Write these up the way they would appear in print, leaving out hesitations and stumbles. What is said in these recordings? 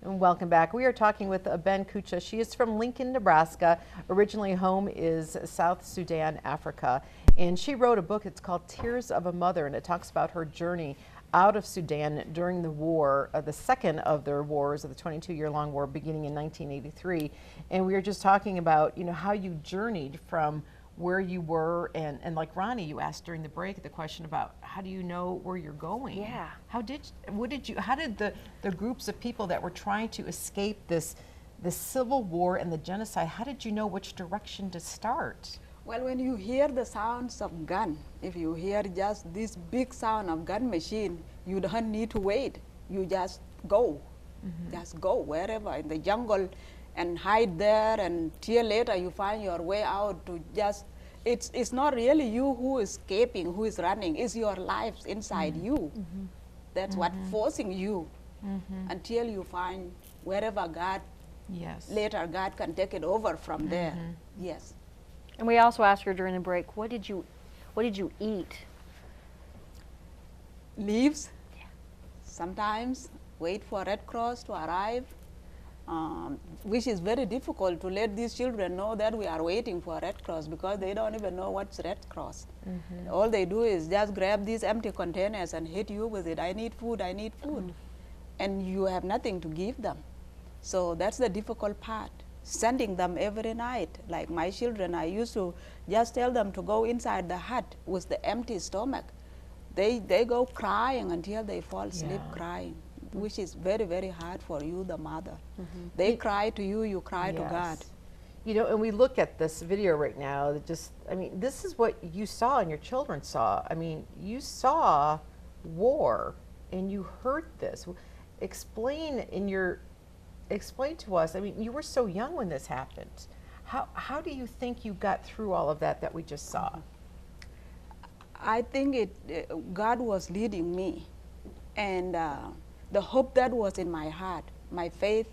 And welcome back. We are talking with Ben Kucha. She is from Lincoln, Nebraska. Originally home is South Sudan, Africa. And she wrote a book, it's called Tears of a Mother, and it talks about her journey out of Sudan during the war, the second of their wars, of the 22-year-long war beginning in 1983. And we were just talking about, how you journeyed from where you were, and like Ronnie, you asked during the break the question about how do you know where you're going? Yeah. How did the groups of people that were trying to escape the civil war and the genocide, how did you know which direction to start? Well, when you hear the sounds of gun, if you hear just this big sound of gun machine, you don't need to wait. You just go. Just go wherever in the jungle and hide there, and till later you find your way out to just, it's not really you who is escaping, who is running, it's your lives inside you. That's what forcing you until you find wherever God, later God can take it over from there. Yes. And we also asked her during the break, what did you eat? Leaves. Yeah. Sometimes wait for Red Cross to arrive, which is very difficult to let these children know that we are waiting for Red Cross, because they don't even know what's Red Cross. All they do is just grab these empty containers and hit you with it. I need food, I need food. And you have nothing to give them. So that's the difficult part. Sending them every night. Like my children, I used to just tell them to go inside the hut with the empty stomach. They go crying until they fall asleep crying, which is very, very hard for you, the mother. They cry to you, you cry to God. And we look at this video right now, this is what you saw and your children saw. You saw war and you heard this. Explain to us, you were so young when this happened. How do you think you got through all of that we just saw? I think God was leading me, and the hope that was in my heart, my faith,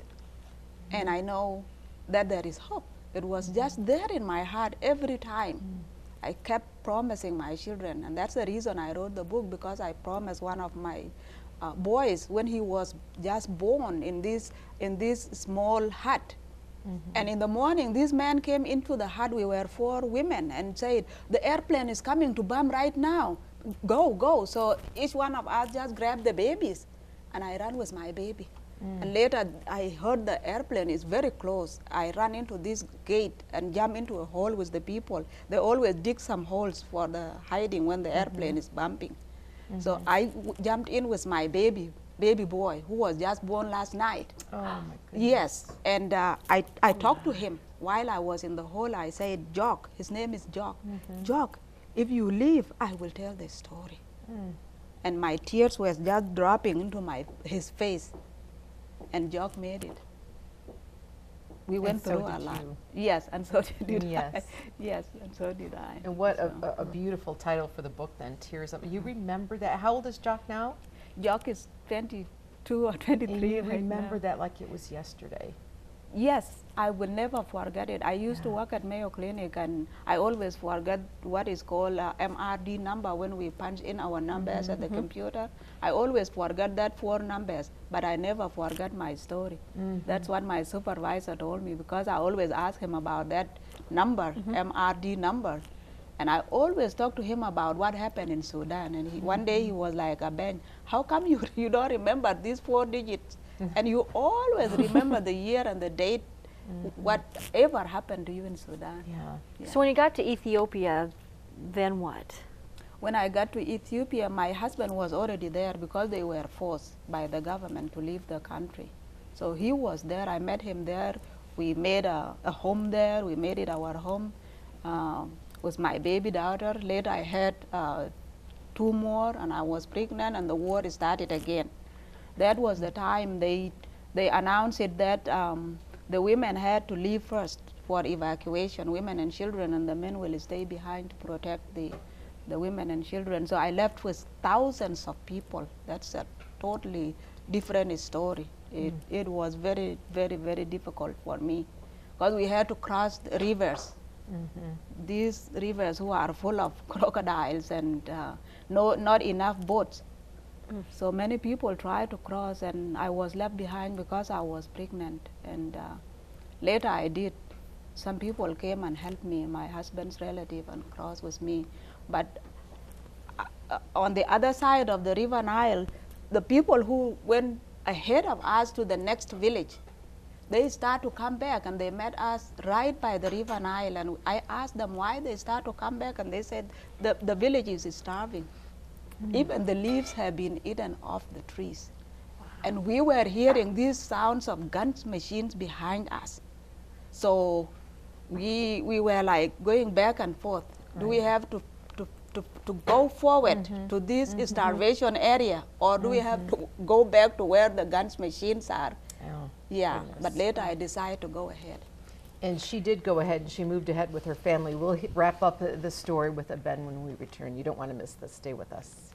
and I know that there is hope. It was just there in my heart every time. I kept promising my children, and that's the reason I wrote the book, because I promised one of my boys when he was just born in this small hut. And in the morning, this man came into the hut. We were 4 women, and said, the airplane is coming to bomb right now. Go, go. So each one of us just grabbed the babies, and I ran with my baby. And later, I heard the airplane is very close. I ran into this gate and jumped into a hole with the people. They always dig some holes for the hiding when the airplane is bumping. So I jumped in with my baby boy, who was just born last night. Oh my goodness. Yes, and I talked to him while I was in the hole. I said, Jock, his name is Jock. Jock, if you leave, I will tell the story. And my tears were just dropping into his face, and Jock made it. We went through a lot. Yes, and so did I. Yes, and so did I. And what a beautiful title for the book then, Tears of. You remember that? How old is Jock now? Jock is 22 or 23. And you remember that like it was yesterday? Yes, I will never forget it. I used to work at Mayo Clinic, and I always forget what is called MRD number when we punch in our numbers at the computer. I always forget that 4 numbers, but I never forget my story. That's what my supervisor told me, because I always ask him about that number, MRD number. And I always talk to him about what happened in Sudan. And one day he was like, Ben, how come you don't remember these 4 digits? And you always remember the year and the date, whatever happened to you in Sudan. So when you got to Ethiopia, then what? When I got to Ethiopia, my husband was already there, because they were forced by the government to leave the country. So he was there. I met him there. We made a home there. We made it our home with my baby daughter. Later I had 2 more, and I was pregnant, and the war started again. That was the time they announced it that the women had to leave first for evacuation, women and children, and the men will stay behind to protect the women and children. So I left with thousands of people. That's a totally different story. It was very, very, very difficult for me, because we had to cross the rivers. These rivers who are full of crocodiles, and not enough boats. So many people tried to cross, and I was left behind because I was pregnant. And later I did. Some people came and helped me, my husband's relative, and crossed with me. But on the other side of the River Nile, the people who went ahead of us to the next village, they start to come back, and they met us right by the River Nile. And I asked them why they start to come back, and they said the village is starving. Even the leaves have been eaten off the trees. And we were hearing these sounds of guns machines behind us. So we were like going back and forth. Do we have to go forward to this starvation area, or do we have to go back to where the guns machines are? Oh, Yeah, goodness. but later I decided to go ahead. And she did go ahead, and she moved ahead with her family. We'll wrap up the story with Ben when we return. You don't want to miss this. Stay with us.